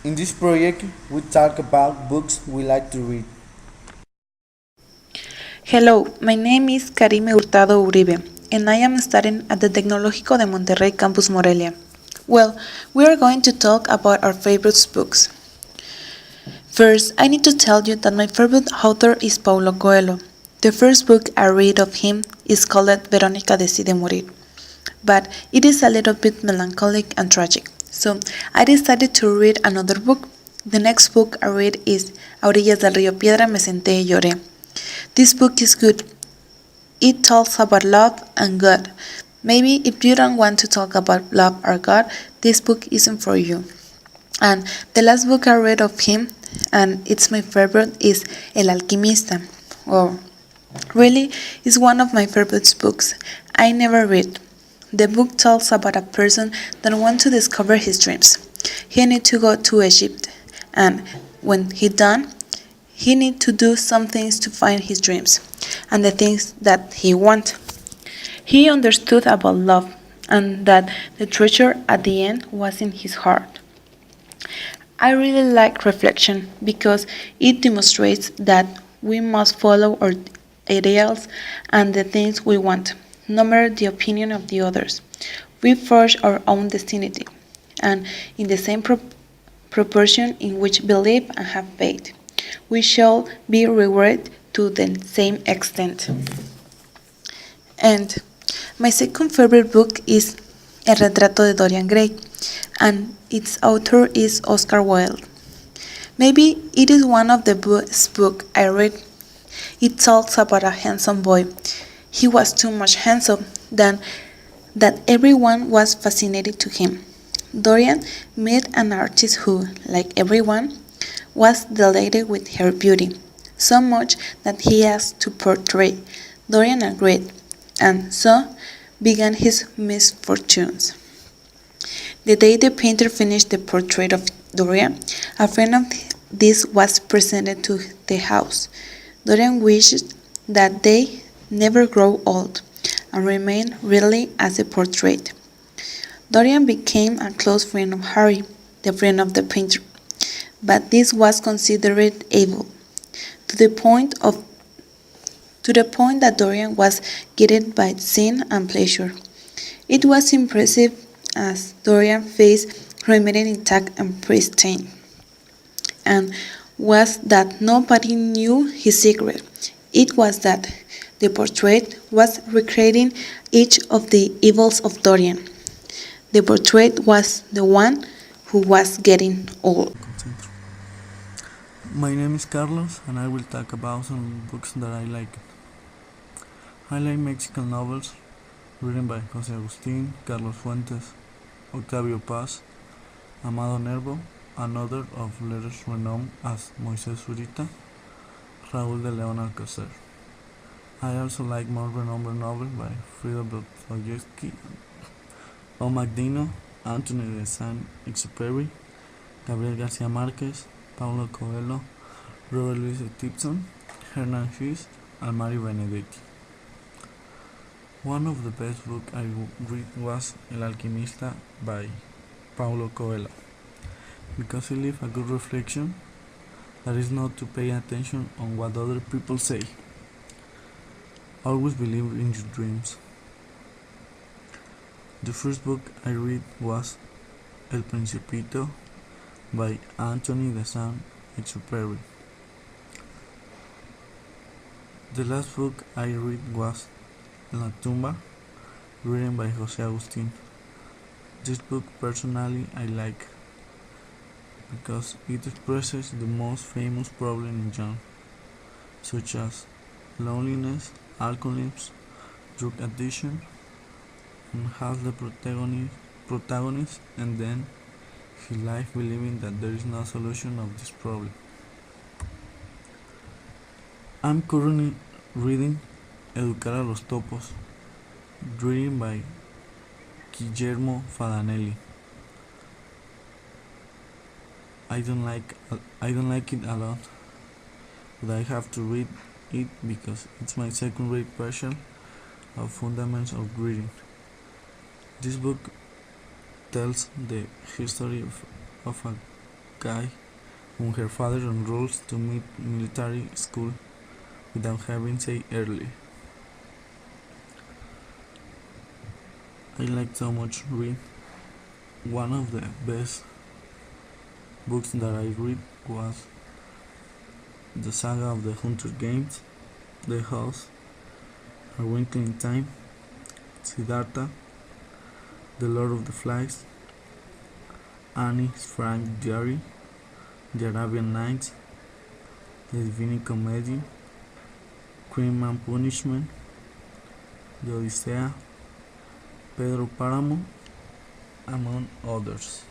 In this project, we talk about books we like to read. Hello, my name is Karime Hurtado Uribe, and I am studying at the Tecnológico de Monterrey Campus Morelia. Well, we are going to talk about our favorite books. First, I need to tell you that my favorite author is Paulo Coelho. The first book I read of him is called Verónica decide morir, but it is a little bit melancholic and tragic, so I decided to read another book. The next book I read is A orillas del río Piedra me senté y lloré. This book is good. It talks about love and God. Maybe if you don't want to talk about love or God, this book isn't for you. And the last book I read of him, and it's my favorite, is El Alquimista. Oh, really, it's one of my favorite books. I never read. The book tells about a person that wants to discover his dreams. He needs to go to Egypt, and when he done, he needs to do some things to find his dreams and the things that he wants. He understood about love and that the treasure at the end was in his heart. I really like reflection because it demonstrates that we must follow our ideals and the things we want, no matter the opinion of the others. We forge our own destiny, and in the same proportion in which believe and have faith, we shall be rewarded to the same extent. And my second favorite book is El retrato de Dorian Gray, and its author is Oscar Wilde. Maybe it is one of the best books I read. It talks about a handsome boy. He was too much handsome that everyone was fascinated to him. Dorian met an artist who, like everyone, was delighted with her beauty, so much that he asked to portray. Dorian agreed, and so began his misfortunes. The day the painter finished the portrait of Dorian, a friend of this was presented to the house. Dorian wished that they never grow old and remain really as a portrait. Dorian became a close friend of Harry, the friend of the painter, but this was considered evil, to the point of to the point that Dorian was guided by sin and pleasure. It was impressive as Dorian's face remained intact and pristine, and was that nobody knew his secret. It was that the portrait was recreating each of the evils of Dorian. The portrait was the one who was getting old. My name is Carlos, and I will talk about some books that I like. I like Mexican novels written by Jose Agustin, Carlos Fuentes, Octavio Paz, Amado Nervo, and other of letters renowned as Moisés Zurita, Raúl de León Alcocer. I also like more renowned novels by Fyodor Dostoevsky, Paul McDino, Anthony de Saint-Exupéry, Gabriel García Márquez, Paulo Coelho, Robert Louis Stevenson, Hernan Hesse, and Mari Benedetti. One of the best books I read was El Alquimista by Paulo Coelho, because he leaves a good reflection that is not to pay attention on what other people say. Always believe in your dreams. The first book I read was El Principito by Anthony de Saint-Exupéry. The last book I read was La Tumba, written by Jose Agustin. This book personally I like because it expresses the most famous problem in genre, such as loneliness, alcoholism, drug addiction, and has the protagonist and then his life believing that there is no solution of this problem. I'm currently reading Educar a los Topos, written by Guillermo Fadanelli. I don't like it a lot, but I have to read it because it's my second grade partial of Fundamentals of Reading. This book tells the history of a Kai, when her father enrolls to military school without having said early. I like so much read. One of the best books that I read was the saga of the Hunter Games, The House, A Wrinkle in Time, Siddhartha, The Lord of the Flies, Annie's Frank Diary, The Arabian Nights, The Divine Comedy, Crime and Punishment, The Odyssey, Pedro Páramo, among others.